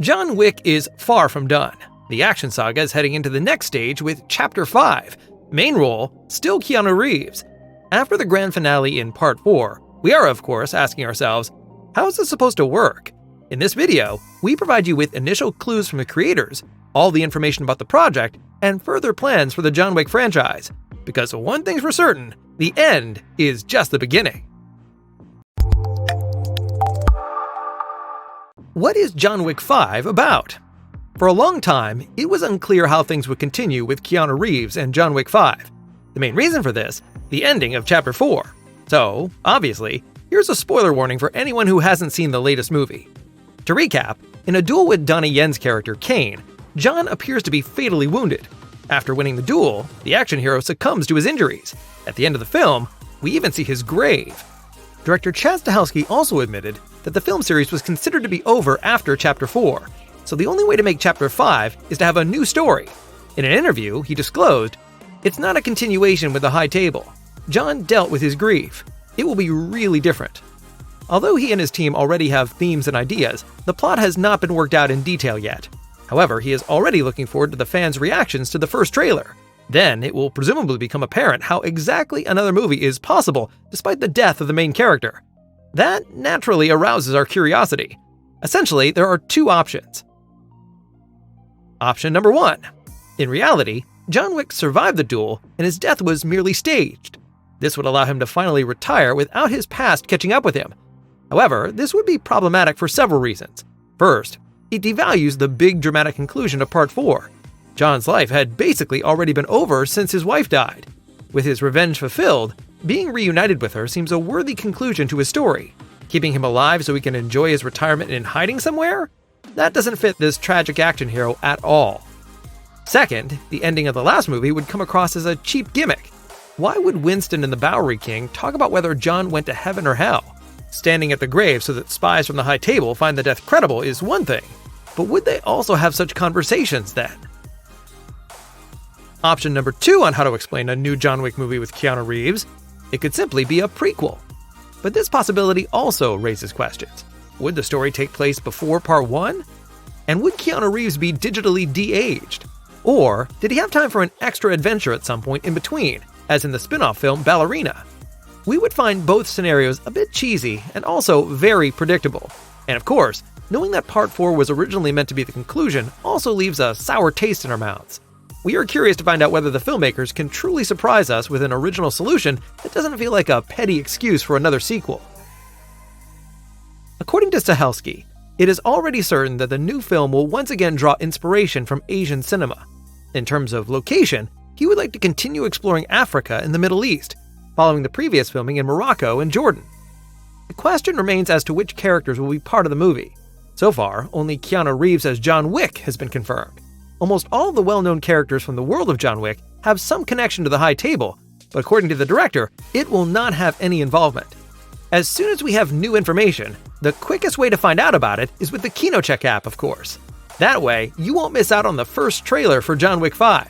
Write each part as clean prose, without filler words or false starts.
John Wick is far from done. The action saga is heading into the next stage with Chapter 5. Main role, still Keanu Reeves. After the grand finale in Part 4, we are of course asking ourselves, how is this supposed to work? In this video, we provide you with initial clues from the creators, all the information about the project, and further plans for the John Wick franchise. Because one thing's for certain, the end is just the beginning. What is John Wick 5 about? For a long time, it was unclear how things would continue with Keanu Reeves and John Wick 5. The main reason for this, the ending of Chapter 4. So, obviously, here's a spoiler warning for anyone who hasn't seen the latest movie. To recap, in a duel with Donnie Yen's character Kane, John appears to be fatally wounded. After winning the duel, the action hero succumbs to his injuries. At the end of the film, we even see his grave. Director Stahelski also admitted that the film series was considered to be over after Chapter 4, so the only way to make Chapter 5 is to have a new story. In an interview, he disclosed, "It's not a continuation with the High Table. John dealt with his grief. It will be really different." Although he and his team already have themes and ideas, the plot has not been worked out in detail yet. However, he is already looking forward to the fans' reactions to the first trailer. Then it will presumably become apparent how exactly another movie is possible despite the death of the main character. That naturally arouses our curiosity. Essentially, there are two options. Option number 1. In reality, John Wick survived the duel and his death was merely staged. This would allow him to finally retire without his past catching up with him. However, this would be problematic for several reasons. First, it devalues the big dramatic conclusion of Part 4. John's life had basically already been over since his wife died. With his revenge fulfilled, being reunited with her seems a worthy conclusion to his story. Keeping him alive so he can enjoy his retirement in hiding somewhere? That doesn't fit this tragic action hero at all. Second, the ending of the last movie would come across as a cheap gimmick. Why would Winston and the Bowery King talk about whether John went to heaven or hell? Standing at the grave so that spies from the High Table find the death credible is one thing, but would they also have such conversations then? Option number 2 on how to explain a new John Wick movie with Keanu Reeves, it could simply be a prequel. But this possibility also raises questions. Would the story take place before Part 1? And would Keanu Reeves be digitally de-aged? Or did he have time for an extra adventure at some point in between, as in the spin-off film Ballerina? We would find both scenarios a bit cheesy and also very predictable. And of course, knowing that Part 4 was originally meant to be the conclusion also leaves a sour taste in our mouths. We are curious to find out whether the filmmakers can truly surprise us with an original solution that doesn't feel like a petty excuse for another sequel. According to Stahelski, it is already certain that the new film will once again draw inspiration from Asian cinema. In terms of location, he would like to continue exploring Africa and the Middle East, following the previous filming in Morocco and Jordan. The question remains as to which characters will be part of the movie. So far, only Keanu Reeves as John Wick has been confirmed. Almost all of the well-known characters from the world of John Wick have some connection to the High Table, but according to the director, it will not have any involvement. As soon as we have new information, the quickest way to find out about it is with the KinoCheck app, of course. That way, you won't miss out on the first trailer for John Wick 5.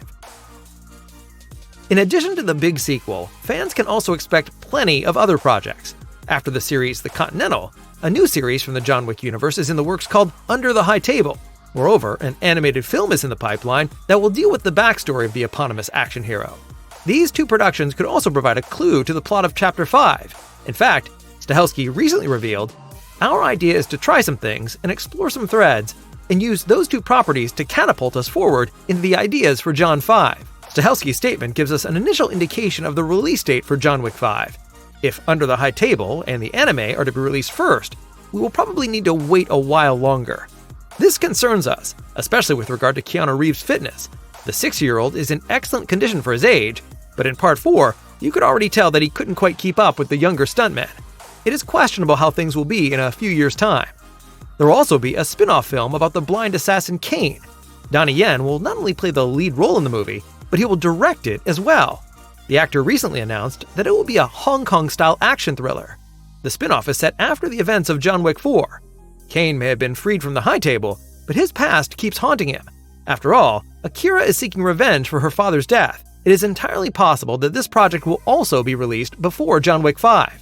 In addition to the big sequel, fans can also expect plenty of other projects. After the series The Continental, a new series from the John Wick universe is in the works called Under the High Table. Moreover, an animated film is in the pipeline that will deal with the backstory of the eponymous action hero. These two productions could also provide a clue to the plot of Chapter 5. In fact, Stahelski recently revealed, "Our idea is to try some things and explore some threads, and use those two properties to catapult us forward into the ideas for John 5. Stahelski's statement gives us an initial indication of the release date for John Wick 5. If Under the High Table and the anime are to be released first, we will probably need to wait a while longer. This concerns us, especially with regard to Keanu Reeves' fitness. The 60-year-old is in excellent condition for his age, but in Part 4, you could already tell that he couldn't quite keep up with the younger stuntman. It is questionable how things will be in a few years' time. There will also be a spin-off film about the blind assassin Kane. Donnie Yen will not only play the lead role in the movie, but he will direct it as well. The actor recently announced that it will be a Hong Kong-style action thriller. The spin-off is set after the events of John Wick 4. Kane may have been freed from the High Table, but his past keeps haunting him. After all, Akira is seeking revenge for her father's death. It is entirely possible that this project will also be released before John Wick 5.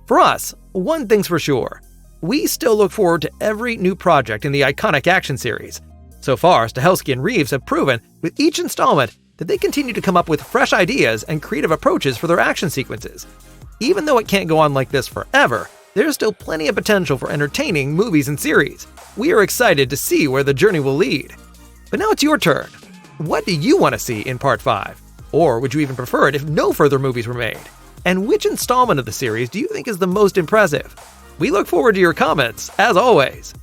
For us, one thing's for sure. we still look forward to every new project in the iconic action series. So far, Stahelski and Reeves have proven, with each installment, that they continue to come up with fresh ideas and creative approaches for their action sequences. Even though it can't go on like this forever, there's still plenty of potential for entertaining movies and series. We are excited to see where the journey will lead. But now it's your turn. What do you want to see in Part 5? Or would you even prefer it if no further movies were made? And which installment of the series do you think is the most impressive? We look forward to your comments, as always.